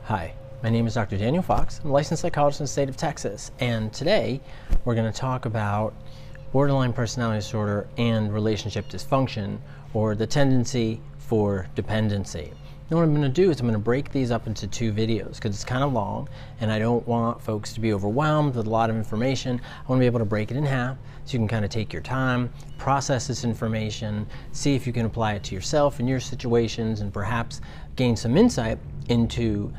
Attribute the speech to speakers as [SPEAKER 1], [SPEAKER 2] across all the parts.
[SPEAKER 1] Hi, my name is Dr. Daniel Fox. I'm a licensed psychologist in the state of Texas, and today we're going to talk about borderline personality disorder and relationship dysfunction, or the tendency for dependency. And what I'm going to do is I'm going to break these up into two videos because it's kind of long and I don't want folks to be overwhelmed with a lot of information. I want to be able to break it in half so you can kind of take your time, process this information, see if you can apply it to yourself and your situations, and perhaps gain some insight into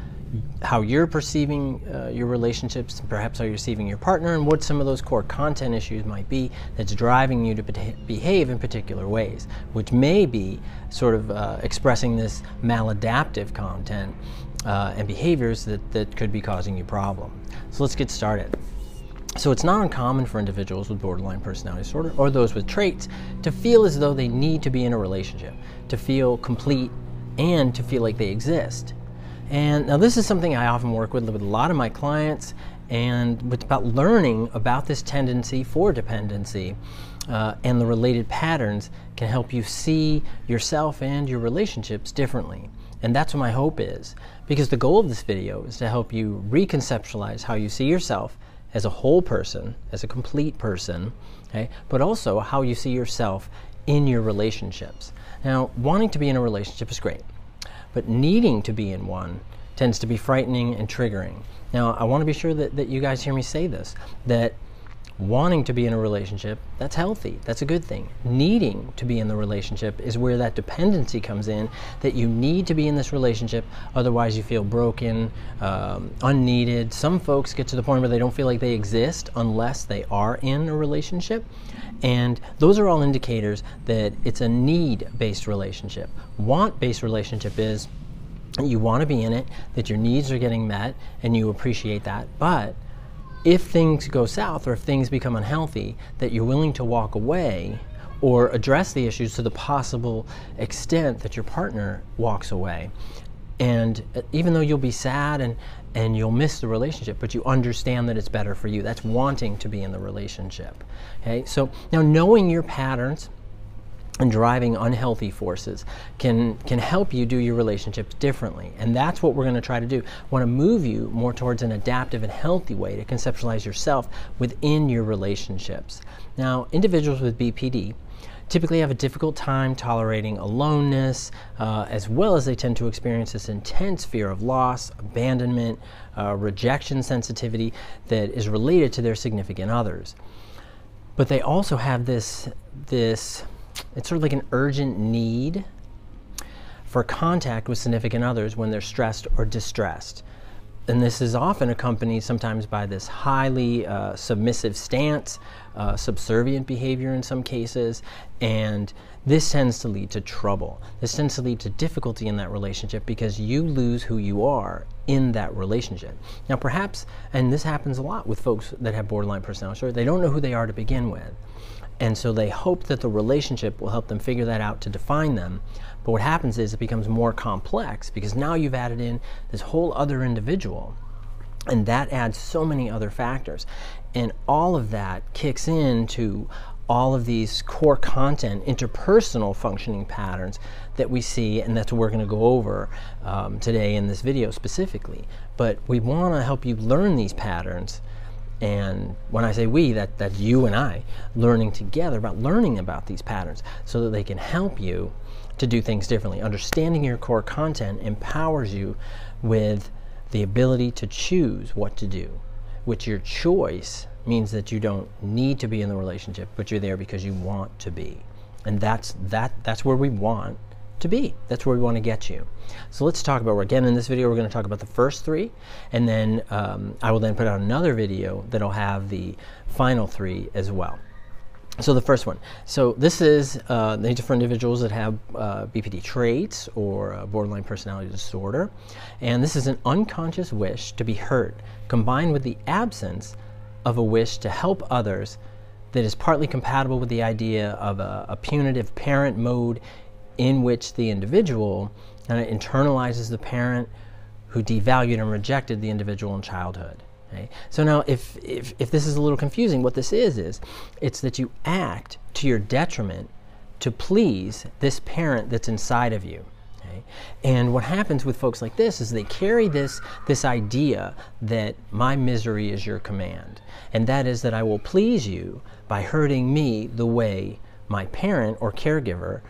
[SPEAKER 1] how you're perceiving your relationships, perhaps how you're perceiving your partner, and what some of those core content issues might be that's driving you to behave in particular ways, which may be sort of expressing this maladaptive content and behaviors that could be causing you problem. So let's get started. So it's not uncommon for individuals with borderline personality disorder or those with traits to feel as though they need to be in a relationship, to feel complete, and to feel like they exist. And now this is something I often work with a lot of my clients, and it's about learning about this tendency for dependency and the related patterns can help you see yourself and your relationships differently. And that's what my hope is, because the goal of this video is to help you reconceptualize how you see yourself as a whole person, as a complete person, okay? But also how you see yourself in your relationships. Now, wanting to be in a relationship is great, but needing to be in one tends to be frightening and triggering. Now, I want to be sure that you guys hear me say this, that wanting to be in a relationship, that's healthy, that's a good thing. Needing to be in the relationship is where that dependency comes in, that you need to be in this relationship, otherwise you feel broken, unneeded. Some folks get to the point where they don't feel like they exist unless they are in a relationship. And those are all indicators that it's a need-based relationship. Want-based relationship is you want to be in it, that your needs are getting met, and you appreciate that. But if things go south or if things become unhealthy, that you're willing to walk away or address the issues to the possible extent that your partner walks away. And even though you'll be sad and you'll miss the relationship, but you understand that it's better for you. That's wanting to be in the relationship. Okay, so now knowing your patterns and driving unhealthy forces can help you do your relationships differently. And that's what we're going to try to do. I want to move you more towards an adaptive and healthy way to conceptualize yourself within your relationships. Now, individuals with BPD typically have a difficult time tolerating aloneness, as well as they tend to experience this intense fear of loss, abandonment, rejection sensitivity that is related to their significant others. But they also have this it's sort of like an urgent need for contact with significant others when they're stressed or distressed. And this is often accompanied sometimes by this highly submissive stance, subservient behavior in some cases, and this tends to lead to trouble. This tends to lead to difficulty in that relationship because you lose who you are in that relationship. Now perhaps, and this happens a lot with folks that have borderline personality disorder, they don't know who they are to begin with. And so they hope that the relationship will help them figure that out to define them. But what happens is it becomes more complex because now you've added in this whole other individual, and that adds so many other factors. And all of that kicks into all of these core content, interpersonal functioning patterns that we see, and that's what we're going to go over today in this video specifically. But we want to help you learn these patterns. And when I say we, that's you and I learning together about these patterns so that they can help you to do things differently. Understanding your core content empowers you with the ability to choose what to do, which your choice means that you don't need to be in the relationship, but you're there because you want to be. And that's where we want to be. That's where we want to get you. So let's talk about, again, in this video we're going to talk about the first three, and then I will then put out another video that'll have the final three as well. So the first one. So this is these are for individuals that have BPD traits or borderline personality disorder, and this is an unconscious wish to be heard combined with the absence of a wish to help others that is partly compatible with the idea of a punitive parent mode in which the individual internalizes the parent who devalued and rejected the individual in childhood. Okay? So now if this is a little confusing, what this is it's that you act to your detriment to please this parent that's inside of you. Okay? Okay? And what happens with folks like this is they carry this idea that my misery is your command, and that is that I will please you by hurting me the way my parent or caregiver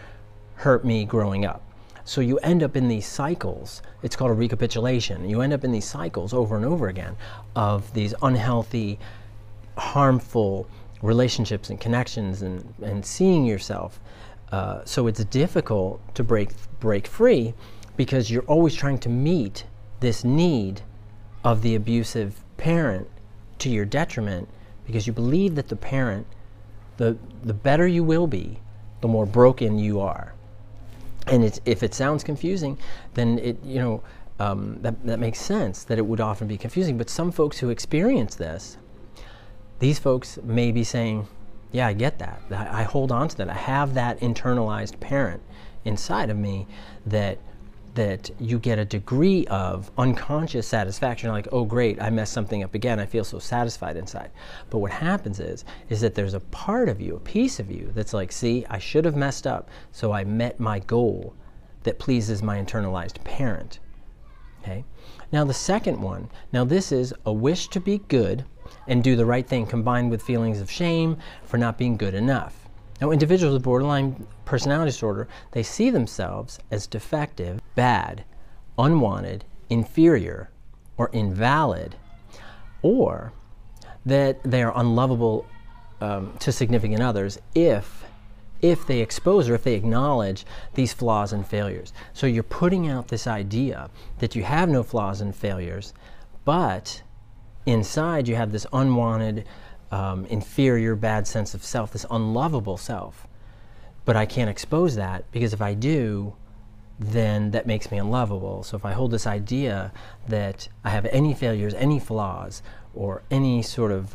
[SPEAKER 1] hurt me growing up. So you end up in these cycles. It's called a recapitulation. You end up in these cycles over and over again of these unhealthy, harmful relationships and connections, and seeing yourself. So it's difficult to break free, because you're always trying to meet this need of the abusive parent to your detriment, because you believe that the parent, the better you will be, the more broken you are. And if it sounds confusing, then that makes sense that it would often be confusing. But some folks who experience this, these folks may be saying, yeah, I get that. I hold on to that. I have that internalized parent inside of me that you get a degree of unconscious satisfaction. Like, oh great, I messed something up again. I feel so satisfied inside. But what happens is that there's a part of you, a piece of you, that's like, see, I should have messed up, so I met my goal that pleases my internalized parent. Okay? Now the second one, this is a wish to be good and do the right thing, combined with feelings of shame for not being good enough. Now, individuals with borderline personality disorder, they see themselves as defective, bad, unwanted, inferior, or invalid, or that they are unlovable to significant others if they expose or if they acknowledge these flaws and failures. So you're putting out this idea that you have no flaws and failures, but inside you have this unwanted, inferior, bad sense of self, this unlovable self. But I can't expose that, because if I do, then that makes me unlovable. So if I hold this idea that I have any failures, any flaws, or any sort of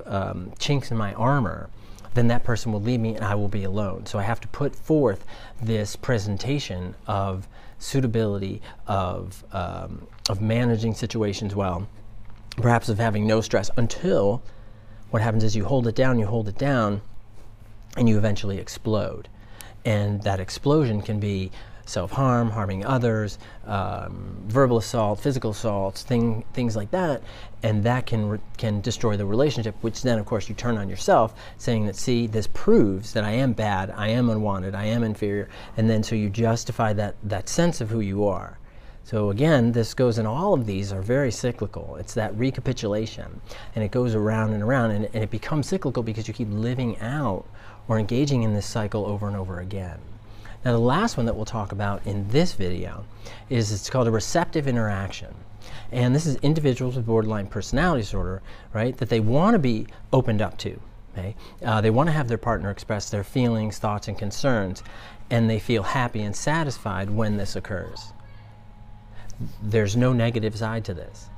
[SPEAKER 1] chinks in my armor, then that person will leave me and I will be alone. So I have to put forth this presentation of suitability, of managing situations well, perhaps of having no stress, until what happens is you hold it down, and you eventually explode. And that explosion can be self-harm, harming others, verbal assault, physical assaults, things like that, and that can destroy the relationship, which then of course you turn on yourself, saying that, see, this proves that I am bad, I am unwanted, I am inferior, and then so you justify that sense of who you are. So again, this goes, and all of these are very cyclical. It's that recapitulation, and it goes around and around, and it becomes cyclical because you keep living out or engaging in this cycle over and over again. Now the last one that we'll talk about in this video it's called a receptive interaction. And this is individuals with borderline personality disorder, right, that they want to be opened up to. Okay? They want to have their partner express their feelings, thoughts, and concerns, and they feel happy and satisfied when this occurs. There's no negative side to this.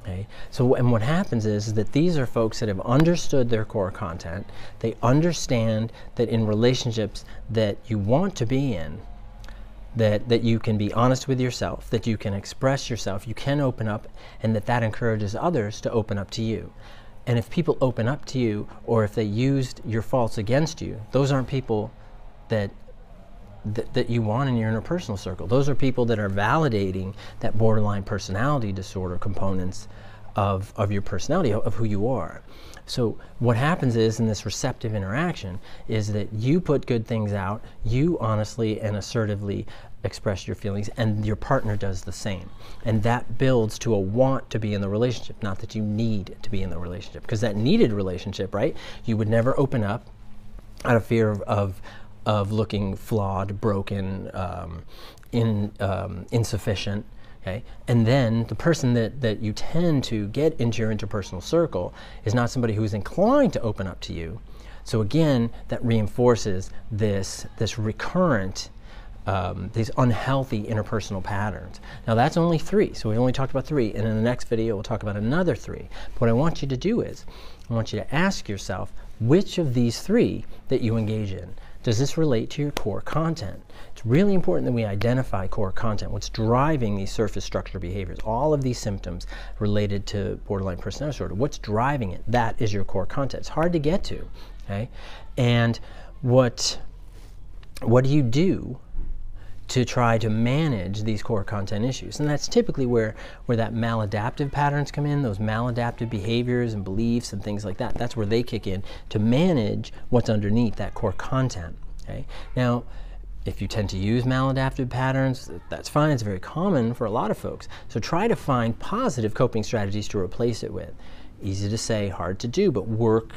[SPEAKER 1] Okay? So, and what happens is that these are folks that have understood their core content. They understand that in relationships that you want to be in, that you can be honest with yourself, that you can express yourself, you can open up, and that encourages others to open up to you. And if people open up to you, or if they used your faults against you, those aren't people that you want in your interpersonal circle. Those are people that are validating that borderline personality disorder components of your personality, of who you are. So what happens is, in this receptive interaction, is that you put good things out, you honestly and assertively express your feelings, and your partner does the same. And that builds to a want to be in the relationship, not that you need to be in the relationship. Because that needed relationship, right, you would never open up out of fear of looking flawed, broken, insufficient. Okay? And then the person that you tend to get into your interpersonal circle is not somebody who's inclined to open up to you. So again, that reinforces this recurrent, these unhealthy interpersonal patterns. Now that's only 3, so we only talked about 3, and in the next video we'll talk about another 3. But what I want you to do is, I want you to ask yourself, which of these 3 that you engage in, does this relate to your core content? It's really important that we identify core content, what's driving these surface structure behaviors, all of these symptoms related to borderline personality disorder. What's driving it? That is your core content. It's hard to get to, okay? And what do you do to try to manage these core content issues. And that's typically where that maladaptive patterns come in, those maladaptive behaviors and beliefs and things like that. That's where they kick in to manage what's underneath that core content. Okay? Now, if you tend to use maladaptive patterns, that's fine. It's very common for a lot of folks. So try to find positive coping strategies to replace it with. Easy to say, hard to do, but work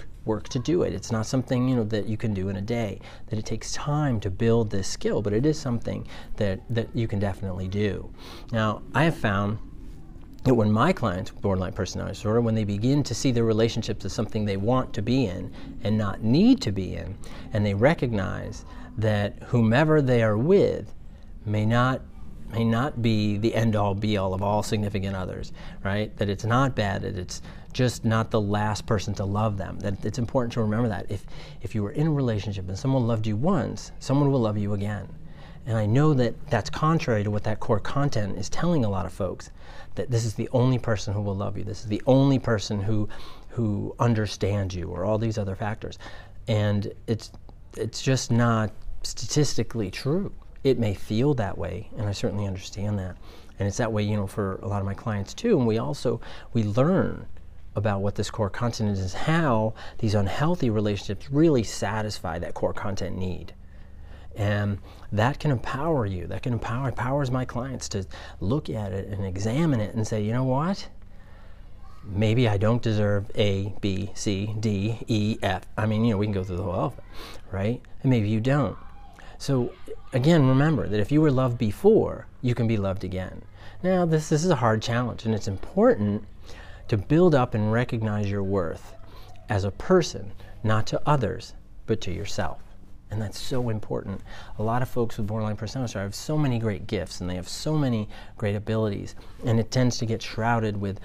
[SPEAKER 1] to do it. It's not something that you can do in a day, that it takes time to build this skill, but it is something that you can definitely do. Now, I have found that when my clients with borderline personality disorder, when they begin to see their relationships as something they want to be in and not need to be in, and they recognize that whomever they are with may not be the end-all be-all of all significant others, right? That it's not bad, that it's just not the last person to love them. That it's important to remember that if you were in a relationship and someone loved you once, someone will love you again. And I know that that's contrary to what that core content is telling a lot of folks, that this is the only person who will love you. This is the only person who understands you, or all these other factors. And it's just not statistically true. It may feel that way, and I certainly understand that. And it's that way, for a lot of my clients too. And we learn about what this core content is, how these unhealthy relationships really satisfy that core content need. And that can empower you. That empowers my clients to look at it and examine it and say, you know what? Maybe I don't deserve A, B, C, D, E, F. I mean, we can go through the whole alphabet, right? And maybe you don't. So again, remember that if you were loved before, you can be loved again. Now, this is a hard challenge, and it's important to build up and recognize your worth as a person, not to others, but to yourself. And that's so important. A lot of folks with borderline personality disorder have so many great gifts, and they have so many great abilities, and it tends to get shrouded with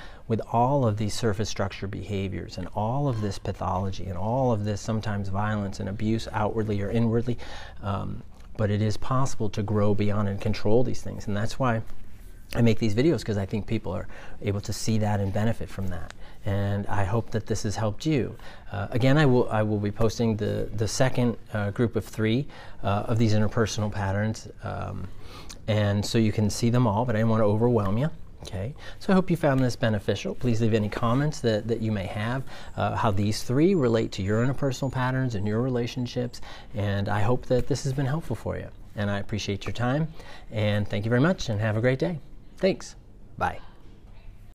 [SPEAKER 1] all of these surface structure behaviors and all of this pathology and all of this sometimes violence and abuse outwardly or inwardly. But it is possible to grow beyond and control these things, and that's why I make these videos, because I think people are able to see that and benefit from that. And I hope that this has helped you. Again, I will be posting the second group of 3 of these interpersonal patterns, and so you can see them all, but I didn't want to overwhelm you. Okay, so I hope you found this beneficial. Please leave any comments that you may have, how these 3 relate to your interpersonal patterns and your relationships, and I hope that this has been helpful for you. And I appreciate your time, and thank you very much, and have a great day. Thanks. Bye.